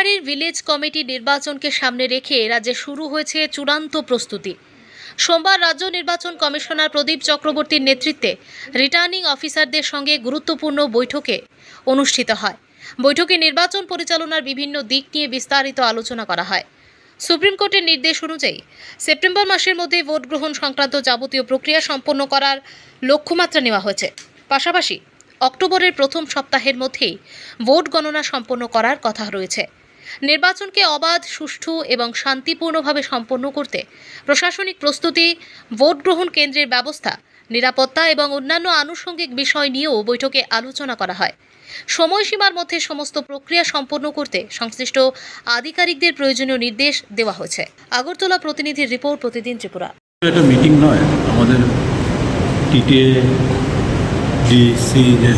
এবারের village committee নির্বাচনকে সামনে রেখে রাজ্যে শুরু হয়েছে চূড়ান্ত প্রস্তুতি। সোমবার রাজ্য নির্বাচন কমিশনার প্রদীপ চক্রবর্তীর নেতৃত্বে রিটার্নিং অফিসারদের সঙ্গে গুরুত্বপূর্ণ বৈঠকে অনুষ্ঠিত হয়। বৈঠকে নির্বাচন পরিচালনার বিভিন্ন দিক নিয়ে বিস্তারিত আলোচনা করা হয়। সুপ্রিম কোর্টের নির্দেশ অনুযায়ী সেপ্টেম্বর মাসের মধ্যে ভোট গ্রহণ সংক্রান্ত যাবতীয় প্রক্রিয়া সম্পন্ন করার লক্ষ্যমাত্রা নেওয়া হয়েছে। পাশাপাশি অক্টোবরের প্রথম সপ্তাহের মধ্যেই ভোট গণনা সম্পন্ন করার কথা রয়েছে। নির্বাচনকে অবাধ, সুষ্ঠু এবং শান্তিপূর্ণভাবে সম্পন্ন করতে প্রশাসনিক প্রস্তুতি, ভোট গ্রহণ কেন্দ্রের ব্যবস্থা, নিরাপত্তা এবং অন্যান্য আনুষঙ্গিক বিষয় নিয়েও বৈঠকে আলোচনা করা হয়। সময়সীমার মধ্যে সমস্ত প্রক্রিয়া সম্পন্ন করতে সংশ্লিষ্ট আধিকারিকদের প্রয়োজনীয় নির্দেশ দেওয়া হয়েছে। আগরতলা প্রতিনিধির রিপোর্ট, প্রতিদিন ত্রিপুরা। এটা মিটিং নয়, আমাদের টিটিএ ডিসি যে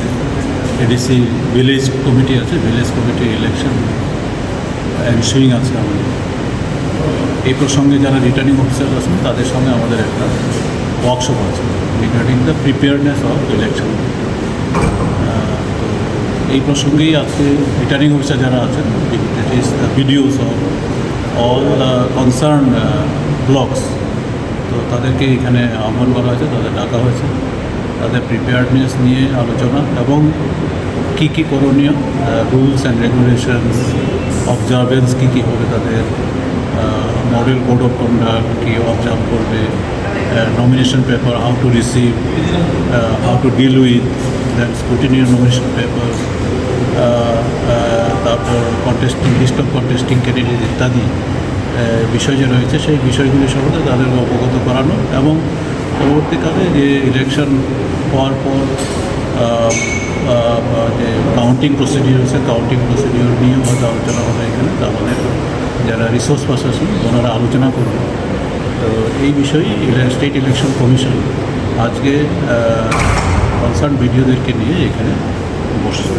এডিসি ভিলেজ কমিটি আছে, ভিলেজ কমিটি ইলেকশন এনসুইং আছে আমাদের। এই প্রসঙ্গে যারা রিটার্নিং অফিসার আছেন তাদের সঙ্গে আমাদের একটা ওয়ার্কশপ আছে regarding the preparedness of election. এই প্রসঙ্গেই আজকে রিটার্নিং অফিসার যারা আছেন, that is the videos of all the concern blocks, তো তাদেরকে এখানে আহ্বান করা হয়েছে, তাদের ডাকা হয়েছে, তাদের প্রিপেয়ারনেস নিয়ে আলোচনা এবং কী কী করণীয়, রুলস অ্যান্ড রেগুলেশনস, অবজারভেন্স কী কী হবে, তাদের মডেল কোড অফ কন্ডাক্ট কী অবজার্ভ করবে, nomination paper how to receive, how to deal with that scrutiny of nomination paper, তারপর contesting, list of contesting candidate ইত্যাদি বিষয় যে রয়েছে সেই বিষয়গুলি সম্বন্ধে তাদেরকে অবগত করানো এবং পরবর্তীকালে যে ইলেকশন হওয়ার পর যে কাউন্টিং প্রসিডিওর আছে, কাউন্টিং প্রসিডিওর নিয়েও হয়তো আলোচনা হবে এখানে। আমাদের যারা রিসোর্স পার্সন ওনারা আলোচনা করবেন। তো এই বিষয়ে স্টেট ইলেকশন কমিশন আজকে কনসার্ন ভিডিওদেরকে নিয়ে এখানে বসছে।